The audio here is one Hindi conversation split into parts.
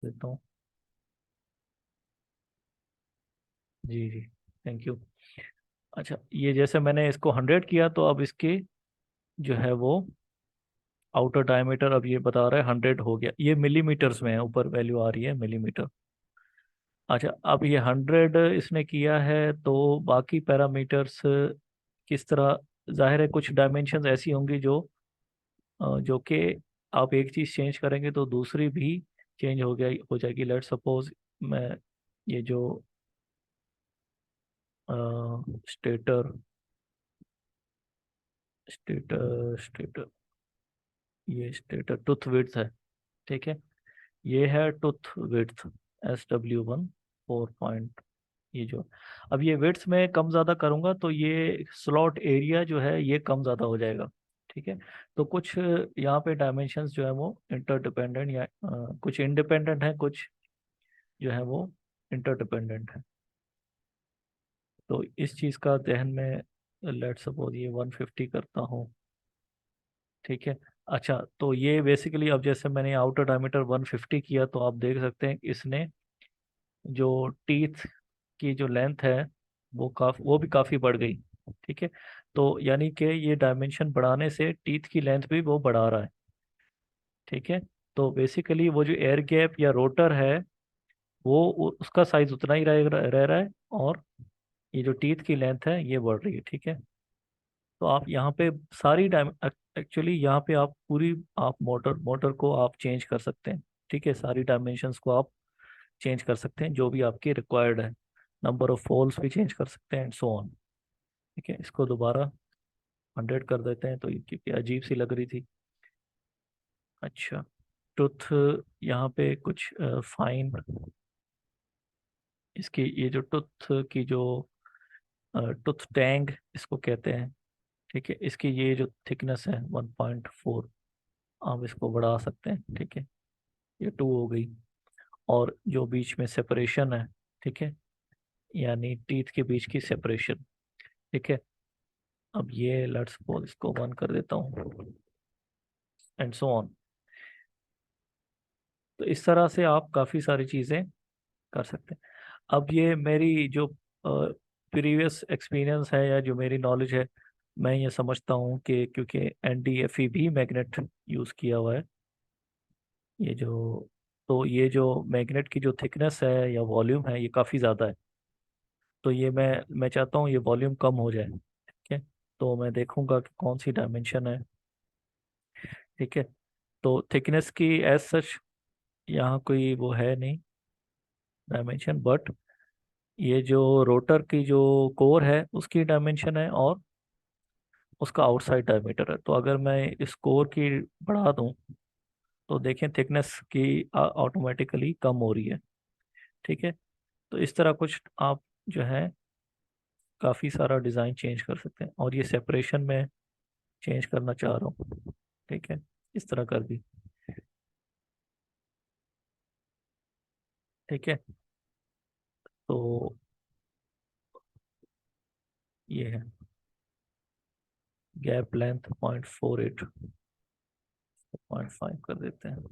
देता हूँ। जी जी, थैंक यू। अच्छा, ये जैसे मैंने इसको 100 किया तो अब इसकी जो है वो आउटर डायमीटर अब ये बता रहा है 100 हो गया। ये मिलीमीटर्स में है, ऊपर वैल्यू आ रही है मिलीमीटर। अच्छा, अब ये 100 इसने किया है तो बाकी पैरामीटर्स किस तरह? जाहिर है कुछ डायमेंशंस ऐसी होंगी जो कि आप एक चीज़ चेंज करेंगे तो दूसरी भी चेंज हो जाएगी। लेट सपोज मैं ये जो स्टेटर स्टेटर स्टेटर ये स्टेटर टूथ विड्थ है, ठीक है। ये है टूथ विड्थ SW1 4 पॉइंट। ये जो अब ये विड्थ में कम ज़्यादा करूँगा तो ये स्लॉट एरिया जो है ये कम ज़्यादा हो जाएगा, ठीक है। तो कुछ यहाँ पे डायमेंशंस जो है वो इंटरडिपेंडेंट या कुछ इंडिपेंडेंट है, कुछ जो है वो इंटरडिपेंडेंट है। तो इस चीज़ का ध्यान में लेट सपोज ये 150 करता हूँ, ठीक है। अच्छा, तो ये बेसिकली अब जैसे मैंने आउटर डायमीटर 150 किया तो आप देख सकते हैं कि इसने जो टीथ की जो लेंथ है वो भी काफ़ी बढ़ गई, ठीक है। तो यानी कि ये डायमेंशन बढ़ाने से टीथ की लेंथ भी वो बढ़ा रहा है, ठीक है। तो बेसिकली वो जो एयर गैप या रोटर है वो उसका साइज उतना ही रह रहा है, और ये जो टीथ की लेंथ है ये बढ़ रही है, ठीक है। तो आप यहाँ पे सारी डायम एक्चुअली यहाँ पे आप पूरी आप मोटर मोटर को आप चेंज कर सकते हैं, ठीक है। सारी डायमेंशंस को आप चेंज कर सकते हैं जो भी आपकी रिक्वायर्ड है। नंबर ऑफ पोल्स भी चेंज कर सकते हैं एंड सो ऑन, ठीक है। इसको दोबारा 100 कर देते हैं तो ये क्योंकि अजीब सी लग रही थी। अच्छा, टूथ यहाँ पे कुछ फाइन इसकी ये जो टूथ की जो टूथ टैंग इसको कहते हैं, ठीक है। इसकी ये जो थिकनेस है 1.4, आप इसको बढ़ा सकते हैं, ठीक है। ये 2 हो गई। और जो बीच में सेपरेशन है, ठीक है, यानी टीथ के बीच की सेपरेशन, ठीक है। अब ये लेट्स सपोज इसको 1 कर देता हूँ एंड सो ऑन। तो इस तरह से आप काफ़ी सारी चीज़ें कर सकते हैं। अब ये मेरी जो प्रीवियस एक्सपीरियंस है या जो मेरी नॉलेज है, मैं ये समझता हूँ कि क्योंकि NDFE भी मैग्नेट यूज़ किया हुआ है, ये जो तो ये जो मैग्नेट की जो थिकनेस है या वॉल्यूम है ये काफ़ी ज़्यादा है। तो ये मैं चाहता हूँ ये वॉल्यूम कम हो जाए, ठीक है। तो मैं देखूंगा कि कौन सी डायमेंशन है, ठीक है। तो थिकनेस की एज सच यहाँ कोई वो है नहीं डायमेंशन, बट ये जो रोटर की जो कोर है उसकी डायमेंशन है और उसका आउटसाइड डायमीटर है। तो अगर मैं इस कोर की बढ़ा दूं तो देखें थिकनेस की ऑटोमेटिकली कम हो रही है, ठीक है। तो इस तरह कुछ आप जो है काफ़ी सारा डिज़ाइन चेंज कर सकते हैं। और ये सेपरेशन में चेंज करना चाह रहा हूँ, ठीक है। इस तरह कर दी, ठीक है। तो ये है गैप लेंथ 0.48, 0.5 कर देते हैं।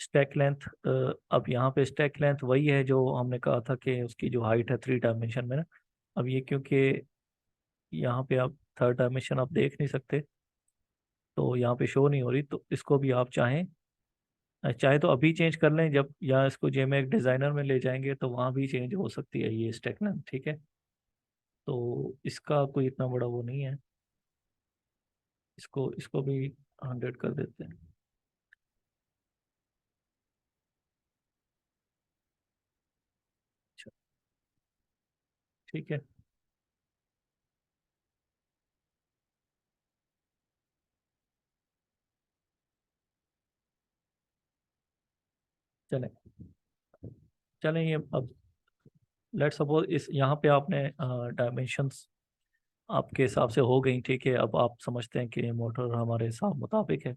स्टैक लेंथ, अब यहाँ पे स्टैक लेंथ वही है जो हमने कहा था कि उसकी जो हाइट है 3 डायमेंशन में ना। अब ये क्योंकि यहाँ पे आप थर्ड डायमेंशन आप देख नहीं सकते तो यहाँ पे शो नहीं हो रही, तो इसको भी आप चाहे तो अभी चेंज कर लें, जब या इसको जे में एक डिज़ाइनर में ले जाएंगे तो वहाँ भी चेंज हो सकती है ये स्टैक लेंथ, ठीक है। तो इसका कोई इतना बड़ा वो नहीं है। इसको इसको भी 100 कर देते हैं। अच्छा, ठीक है, चलें चलें ये अब लेट सपोज इस यहाँ पे आपने डायमेंशंस आपके हिसाब से हो गई, ठीक है। अब आप समझते हैं कि मोटर हमारे हिसाब मुताबिक है,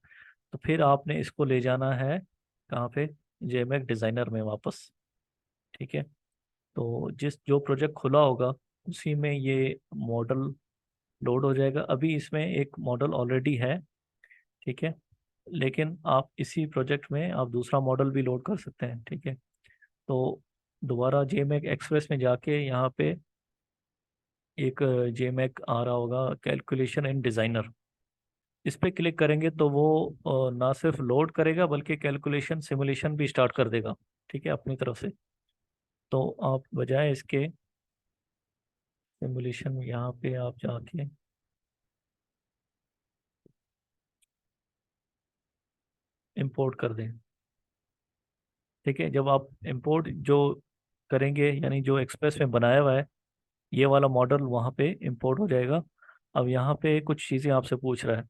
तो फिर आपने इसको ले जाना है कहाँ पे? जेमेक डिज़ाइनर में वापस, ठीक है। तो जिस जो प्रोजेक्ट खुला होगा उसी में ये मॉडल लोड हो जाएगा। अभी इसमें एक मॉडल ऑलरेडी है, ठीक है। लेकिन आप इसी प्रोजेक्ट में आप दूसरा मॉडल भी लोड कर सकते हैं, ठीक है। तो दोबारा जेमैक एक्सप्रेस में जाके यहाँ पे एक जेमैक आ रहा होगा, कैलकुलेशन इन डिज़ाइनर। इस पे क्लिक करेंगे तो वो ना सिर्फ लोड करेगा बल्कि कैलकुलेशन सिमुलेशन भी स्टार्ट कर देगा, ठीक है, अपनी तरफ से। तो आप बजाय इसके सिमुलेशन यहाँ पे आप जाके इंपोर्ट कर दें, ठीक है। जब आप इंपोर्ट जो करेंगे, यानी जो एक्सप्रेस में बनाया हुआ है ये वाला मॉडल वहाँ पे इंपोर्ट हो जाएगा। अब यहाँ पे कुछ चीज़ें आपसे पूछ रहा है।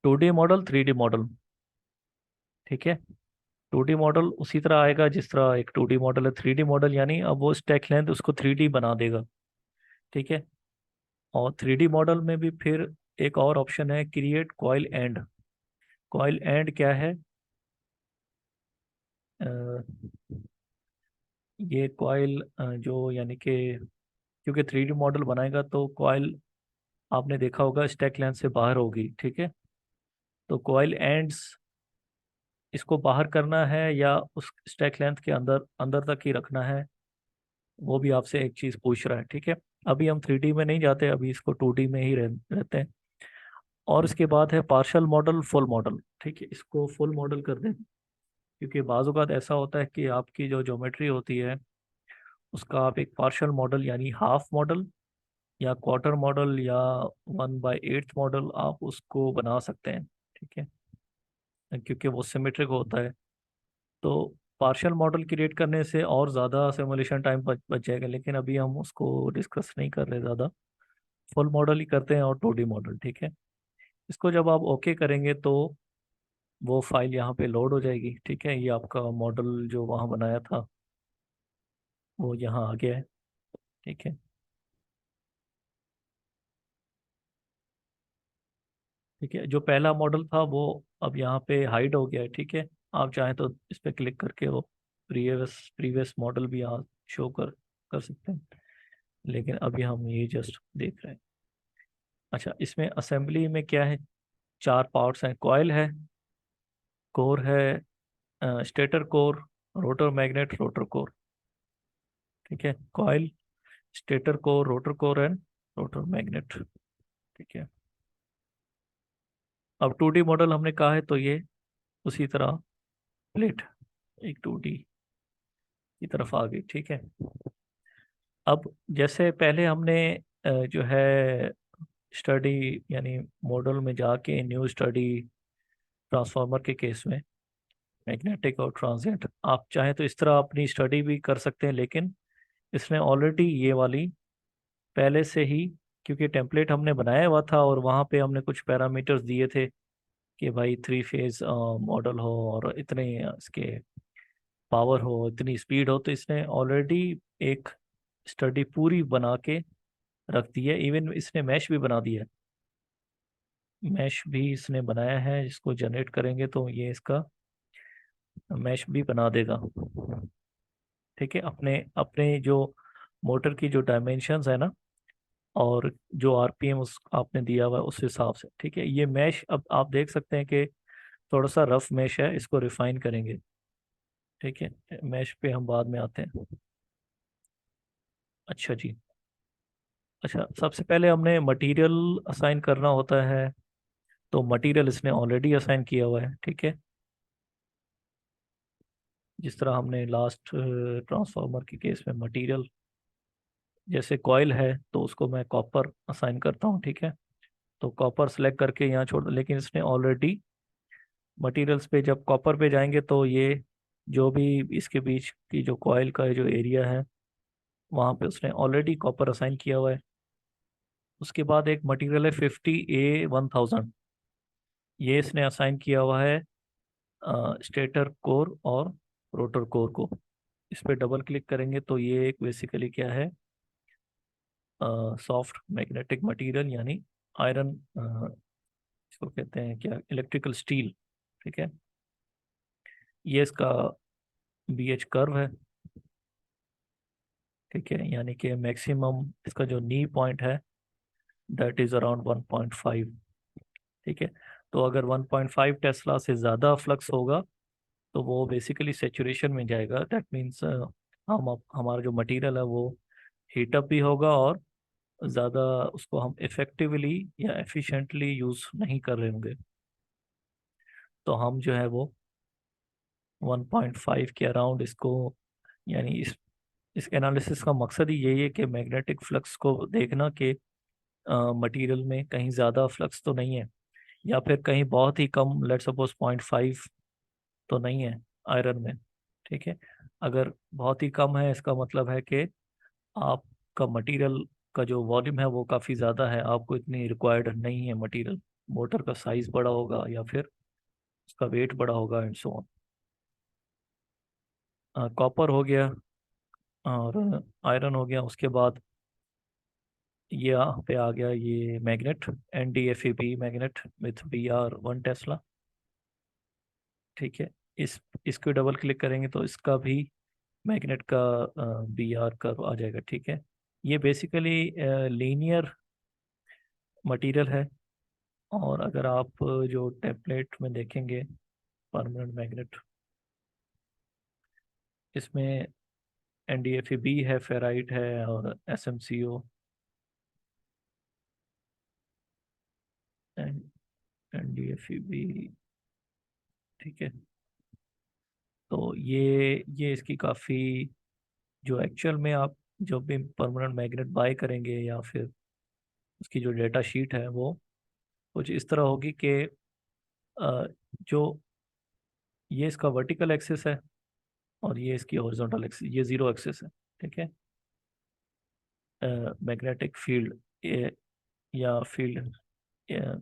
2D मॉडल, 3D मॉडल, ठीक है। 2D मॉडल उसी तरह आएगा जिस तरह एक 2D मॉडल है। 3D मॉडल यानी अब वो स्टैक लेंथ उसको 3D बना देगा, ठीक है। और 3D मॉडल में भी फिर एक और ऑप्शन है, create coil and. Coil and क्या है? अ, ये कॉइल जो यानी कि क्योंकि 3D मॉडल बनाएगा तो कॉइल आपने देखा होगा स्टैक लेंथ से बाहर होगी, ठीक है। तो कॉइल एंड्स इसको बाहर करना है या उस स्टैक लेंथ के अंदर अंदर तक ही रखना है, वो भी आपसे एक चीज़ पूछ रहा है, ठीक है। अभी हम 3D में नहीं जाते, अभी इसको 2D में ही रहते हैं। और इसके बाद है पार्शल मॉडल, फुल मॉडल, ठीक है। इसको फुल मॉडल कर दें, क्योंकि बाज़ औक़ात ऐसा होता है कि आपकी जो ज्योमेट्री होती है उसका आप एक पार्शल मॉडल यानी हाफ मॉडल या क्वार्टर मॉडल या 1/8 मॉडल आप उसको बना सकते हैं, ठीक है, क्योंकि वो सिमेट्रिक होता है। तो पार्शियल मॉडल क्रिएट करने से और ज़्यादा सिमुलेशन टाइम बच जाएगा, लेकिन अभी हम उसको डिस्कस नहीं कर रहे ज़्यादा। फुल मॉडल ही करते हैं और 2D मॉडल, ठीक है। इसको जब आप ओके करेंगे तो वो फाइल यहाँ पे लोड हो जाएगी, ठीक है। ये आपका मॉडल जो वहाँ बनाया था वो यहाँ आ गया है, ठीक है। ठीक है, जो पहला मॉडल था वो अब यहाँ पे हाइड हो गया है, ठीक है। आप चाहें तो इस पे क्लिक करके वो प्रीवियस प्रीवियस मॉडल भी यहाँ शो कर सकते हैं, लेकिन अभी हम ये जस्ट देख रहे हैं। अच्छा, इसमें असेंबली में क्या है? 4 पार्ट्स हैं। कॉइल है, कोर है, stator core, rotor magnet, rotor core, ठीक है। Coil, stator core, rotor core and rotor magnet, ठीक है। अब 2D मॉडल हमने कहा है तो ये उसी तरह प्लेट एक 2D की तरफ आ गई, ठीक है। अब जैसे पहले हमने जो है स्टडी यानी मॉडल में जाके न्यू स्टडी ट्रांसफार्मर के केस में मैग्नेटिक और ट्रांजिएंट, आप चाहें तो इस तरह अपनी स्टडी भी कर सकते हैं, लेकिन इसने ऑलरेडी ये वाली पहले से ही, क्योंकि टेम्पलेट हमने बनाया हुआ था और वहाँ पे हमने कुछ पैरामीटर्स दिए थे कि भाई 3 फेज मॉडल हो और इतने इसके पावर हो, इतनी स्पीड हो, तो इसने ऑलरेडी एक स्टडी पूरी बना के रख दी है। इवन इसने मैश भी बना दिया है, मैश भी इसने बनाया है। इसको जनरेट करेंगे तो ये इसका मैश भी बना देगा, ठीक है। अपने अपने जो मोटर की जो डायमेंशंस है ना, और जो आरपीएम उस आपने दिया हुआ है उस हिसाब से, ठीक है। ये मैश अब आप देख सकते हैं कि थोड़ा सा रफ मैश है, इसको रिफाइन करेंगे, ठीक है। मैश पे हम बाद में आते हैं। अच्छा जी। अच्छा, सबसे पहले हमने मटेरियल असाइन करना होता है, तो मटेरियल इसने ऑलरेडी असाइन किया हुआ है, ठीक है। जिस तरह हमने लास्ट ट्रांसफार्मर के केस में मटेरियल, जैसे कॉइल है तो उसको मैं कॉपर असाइन करता हूँ, ठीक है। तो कॉपर सेलेक्ट करके यहाँ छोड़ दो, लेकिन इसने ऑलरेडी मटेरियल्स पे जब कॉपर पे जाएंगे तो ये जो भी इसके बीच की जो कॉइल का जो एरिया है वहाँ पे उसने ऑलरेडी कॉपर असाइन किया हुआ है। उसके बाद एक मटेरियल है 50A1000, ये इसने असाइन किया हुआ है स्टेटर कोर और रोटर कोर को। इस पर डबल क्लिक करेंगे तो ये एक बेसिकली क्या है, सॉफ्ट मैग्नेटिक मटेरियल यानी आयरन, इसको कहते हैं क्या, इलेक्ट्रिकल स्टील, ठीक है। ये इसका BH कर्व है, ठीक है, यानी कि मैक्सिमम इसका जो नी पॉइंट है दैट इज अराउंड 1.5, ठीक है। तो अगर 1.5 टेस्ला से ज़्यादा फ्लक्स होगा तो वो बेसिकली सेचुरेशन में जाएगा। दैट मीन्स हमारा जो मटेरियल है वो हीटअप भी होगा और ज़्यादा उसको हम इफ़ेक्टिवली या एफिशिएंटली यूज़ नहीं कर रहे होंगे। तो हम जो है वो 1.5 के अराउंड इसको, यानी इस एनालिसिस का मकसद ही यही है कि मैग्नेटिक फ्लक्स को देखना कि मटेरियल में कहीं ज़्यादा फ्लक्स तो नहीं है, या फिर कहीं बहुत ही कम, लेट सपोज 0.5 तो नहीं है आयरन में। ठीक है, अगर बहुत ही कम है इसका मतलब है कि आपका मटेरियल का जो वॉल्यूम है वो काफ़ी ज़्यादा है, आपको इतनी रिक्वायर्ड नहीं है मटेरियल। मोटर का साइज बड़ा होगा या फिर उसका वेट बड़ा होगा एंड सो ऑन। कॉपर हो गया और आयरन हो गया। उसके बाद ये यहाँ पे आ गया ये magnet, NdFeB magnet with Br 1 Tesla. ठीक है, इसको डबल क्लिक करेंगे तो इसका भी मैग्नेट का Br कर्व आ जाएगा। ठीक है, ये बेसिकली लीनियर मटेरियल है। और अगर आप जो टेम्पलेट में देखेंगे परमानेंट मैग्नेट, इसमें NdFeB है, फेराइट है और SmCO एंड NdFeB। ठीक है, तो ये इसकी काफ़ी, जो एक्चुअल में आप जो भी परमानेंट मैग्नेट बाय करेंगे या फिर उसकी जो डेटा शीट है वो कुछ इस तरह होगी कि अ, जो ये इसका वर्टिकल एक्सिस है और ये इसकी हॉरिजॉन्टल एक्सिस, ये जीरो एक्सिस है। ठीक है, मैग्नेटिक फील्ड या फील्ड क्या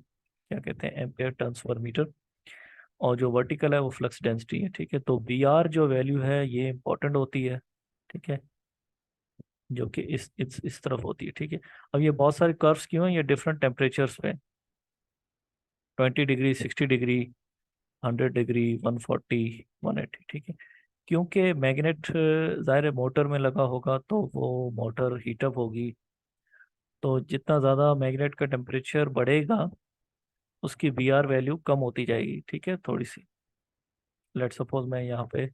कहते हैं, एम्पेयर टर्न्स पर मीटर। और जो वर्टिकल है वो फ्लक्स डेंसिटी है। ठीक है, तो Br जो वैल्यू है ये इंपॉर्टेंट होती है। ठीक है, जो कि इस तरफ होती है। ठीक है, अब ये बहुत सारे कर्व्स क्यों हैं, ये डिफरेंट टेम्परेचर्स पे, 20 डिग्री, 60 डिग्री, 100 डिग्री, 140, 180। ठीक है, क्योंकि मैग्नेट ज़ाहिर है मोटर में लगा होगा तो वो मोटर हीटअप होगी। तो जितना ज़्यादा मैग्नेट का टेम्परेचर बढ़ेगा उसकी Br वैल्यू कम होती जाएगी। ठीक है, थोड़ी सी, लेट सपोज मैं यहाँ पे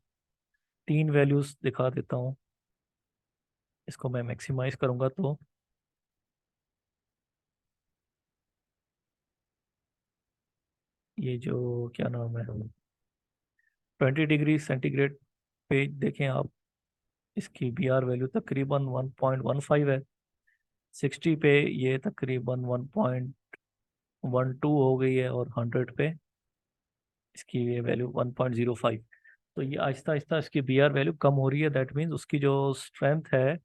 3 वैल्यूज दिखा देता हूँ। इसको मैं मैक्सिमाइज करूँगा तो ये जो क्या नाम है, 20 डिग्री सेंटीग्रेड पे देखें आप, इसकी Br वैल्यू तकरीबन 1.15 है। 60 पे ये तकरीबन 1.12 हो गई है और 100 पे इसकी ये वैल्यू 1.05। तो ये आहिस्ता आहिस्ता इसकी Br वैल्यू कम हो रही है। दैट मीन्स उसकी जो स्ट्रेंथ है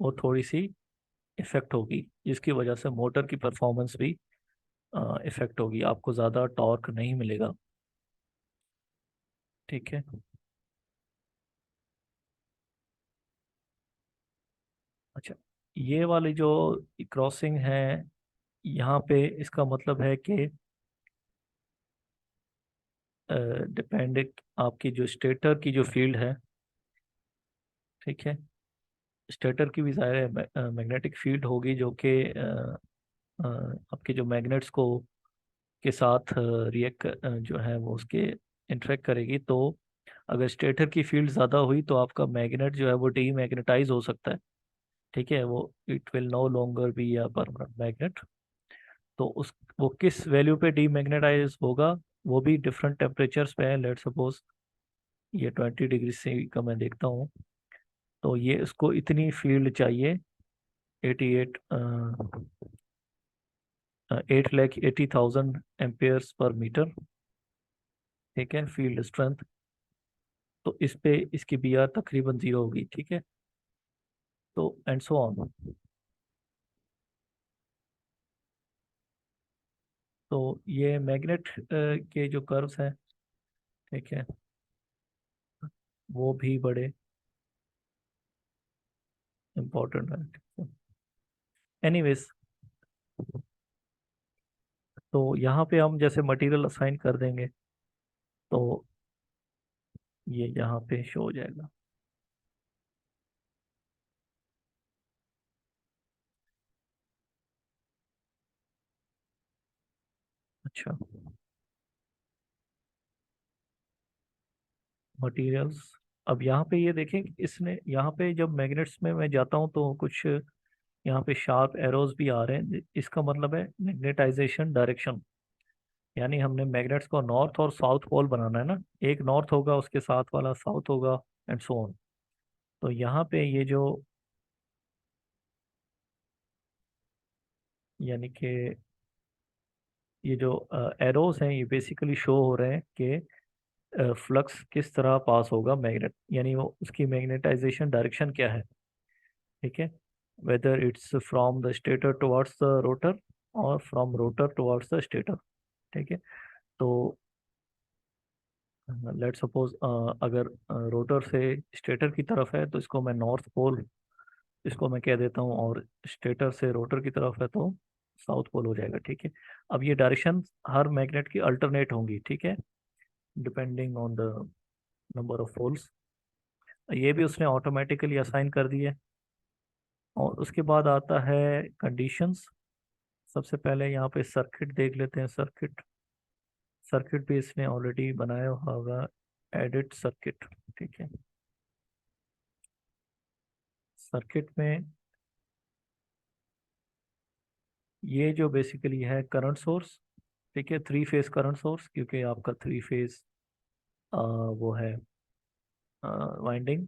वो थोड़ी सी इफेक्ट होगी, जिसकी वजह से मोटर की परफॉर्मेंस भी इफेक्ट होगी, आपको ज़्यादा टॉर्क नहीं मिलेगा। ठीक है, अच्छा, ये वाली जो क्रॉसिंग है यहाँ पे, इसका मतलब है कि डिपेंडिंग आपकी जो स्टेटर की जो फील्ड है, ठीक है, स्टेटर की भी ज़ाहिर है मैग्नेटिक फील्ड होगी जो कि आपके जो मैग्नेट्स को के साथ रिएक्ट जो है वो उसके इंटरेक्ट करेगी। तो अगर स्टेटर की फील्ड ज़्यादा हुई तो आपका मैग्नेट जो है वो डीमैग्नेटाइज हो सकता है। ठीक है, वो it will no longer be a permanent magnet. तो उस वो किस वैल्यू पे डीमैग्नेटाइज होगा, वो भी डिफरेंट टेम्परेचर्स पे है। लेट सपोज ये 20 डिग्री से का मैं देखता हूँ, तो ये इसको इतनी फील्ड चाहिए, 8,80,000 एम्पेयर्स पर मीटर। ठीक है, फील्ड स्ट्रेंथ, तो इस पे इसकी Br तकरीबन जीरो होगी। ठीक है, तो एंड सो ऑन। तो ये मैग्नेट के जो कर्व्स हैं, ठीक है, वो भी बड़े इम्पोर्टेंट है। एनीवेज, तो यहाँ पे हम जैसे मटेरियल असाइन कर देंगे तो ये यहाँ पे शो हो जाएगा। अच्छा, मटेरियल्स। अब यहाँ पे ये देखें कि इसने यहाँ पे जब मैग्नेट्स में मैं जाता हूँ तो कुछ यहाँ पे शार्प एरोज भी आ रहे हैं, इसका मतलब है मैग्नेटाइजेशन डायरेक्शन। यानी हमने मैग्नेट्स को नॉर्थ और साउथ पोल बनाना है ना, एक नॉर्थ होगा उसके साथ वाला साउथ होगा, एंड सो ऑन। तो यहाँ पे ये जो, यानी कि ये जो एरोस हैं ये बेसिकली शो हो रहे हैं कि फ्लक्स किस तरह पास होगा मैग्नेट, यानी वो उसकी मैग्नेटाइजेशन डायरेक्शन क्या है। ठीक है, whether it's from the stator towards the rotor और from rotor towards the stator. ठीक है, तो लेट सपोज अगर रोटर से स्टेटर की तरफ है तो इसको मैं नॉर्थ पोल, इसको मैं कह देता हूँ, और स्टेटर से रोटर की तरफ है तो साउथ पोल हो जाएगा। ठीक है, अब ये डायरेक्शन हर मैग्नेट की अल्टरनेट होंगी। ठीक है, depending on the number of poles. ये भी उसने ऑटोमेटिकली असाइन कर दिए। और उसके बाद आता है कंडीशंस। सबसे पहले यहाँ पे सर्किट देख लेते हैं। सर्किट, सर्किट भी इसने ऑलरेडी बनाया होगा, एडिट सर्किट। ठीक है, सर्किट में ये जो बेसिकली है करंट सोर्स। ठीक है, थ्री फेज करंट सोर्स, क्योंकि आपका थ्री फेज वो है वाइंडिंग।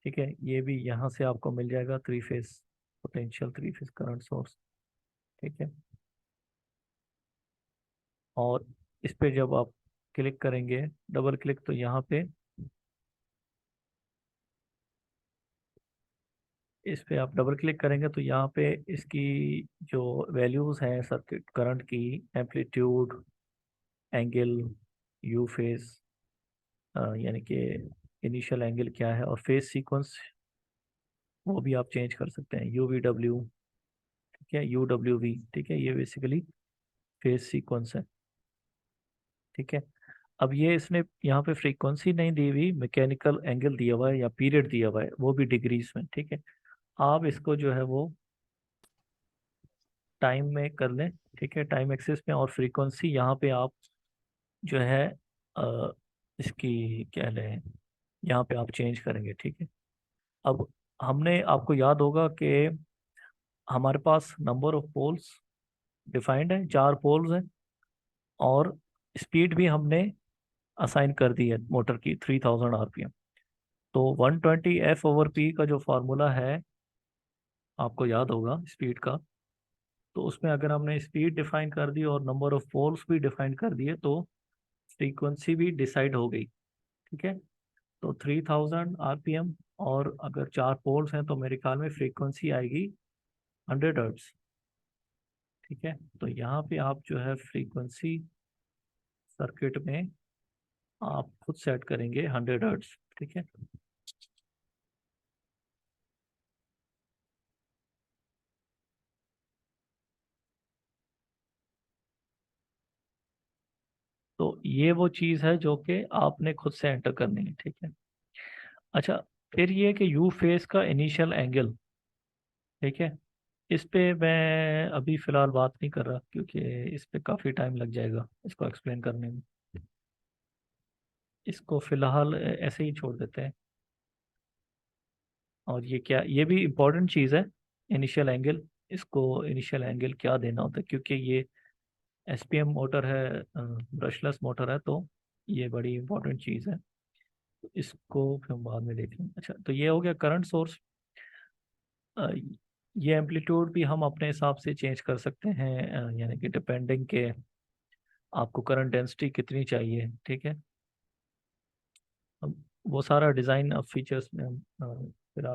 ठीक है, ये भी यहाँ से आपको मिल जाएगा, three phase potential, three phase current source. ठीक है, और इस पे जब आप क्लिक करेंगे, डबल क्लिक, तो यहाँ पे इस पे आप डबल क्लिक करेंगे तो यहाँ पे इसकी जो वैल्यूज हैं सर्किट करंट की, एम्पलीट्यूड, एंगल, यू फेज, यानी कि इनिशियल एंगल क्या है, और फेज सीक्वेंस वो भी आप चेंज कर सकते हैं, यू वी डब्ल्यू। ठीक है, यू डब्ल्यू वी। ठीक है, ये बेसिकली फेज सीक्वेंस है। ठीक है, अब ये इसने यहाँ पे फ्रीक्वेंसी नहीं दी हुई, मैकेनिकल एंगल दिया हुआ है या पीरियड दिया हुआ है, वो भी डिग्रीज में। ठीक है, आप इसको जो है वो टाइम में कर लें। ठीक है, टाइम एक्सिस में, और फ्रीक्वेंसी यहाँ पे आप जो है अ, इसकी क्या लें, यहाँ पे आप चेंज करेंगे। ठीक है, अब हमने, आपको याद होगा कि हमारे पास नंबर ऑफ पोल्स डिफाइंड है, चार पोल्स हैं, और स्पीड भी हमने असाइन कर दी है मोटर की, 3000 आरपीएम। तो 120 F/P का जो फार्मूला है आपको याद होगा स्पीड का, तो उसमें अगर हमने स्पीड डिफाइन कर दी और नंबर ऑफ पोल्स भी डिफाइन कर दिए तो फ्रीक्वेंसी भी डिसाइड हो गई। ठीक है, तो 3000 आरपीएम, और अगर चार पोल्स हैं तो मेरे ख्याल में फ्रीक्वेंसी आएगी 100 हर्ट्ज। ठीक है, तो यहाँ पे आप जो है फ्रीक्वेंसी सर्किट में आप खुद सेट करेंगे 100 हर्ट्ज। ठीक है, तो ये वो चीज़ है जो कि आपने खुद से एंटर करनी है। ठीक है, अच्छा, फिर ये कि यू फेस का इनिशियल एंगल। ठीक है, इस पे मैं अभी फ़िलहाल बात नहीं कर रहा, क्योंकि इस पे काफ़ी टाइम लग जाएगा इसको एक्सप्लेन करने में। इसको फ़िलहाल ऐसे ही छोड़ देते हैं। और ये क्या, ये भी इम्पोर्टेंट चीज़ है, इनिशियल एंगल। इसको इनिशियल एंगल क्या देना होता है, क्योंकि ये एसपीएम मोटर है, ब्रशलेस मोटर है, तो ये बड़ी इंपॉर्टेंट चीज़ है। तो इसको फिर हम बाद में देखेंगे। अच्छा, तो ये हो गया करंट सोर्स। ये एम्पलीट्यूड भी हम अपने हिसाब से चेंज कर सकते हैं, यानी कि डिपेंडिंग के आपको करंट डेंसिटी कितनी चाहिए। ठीक है, अब वो सारा डिज़ाइन अब फीचर्स में हम फिर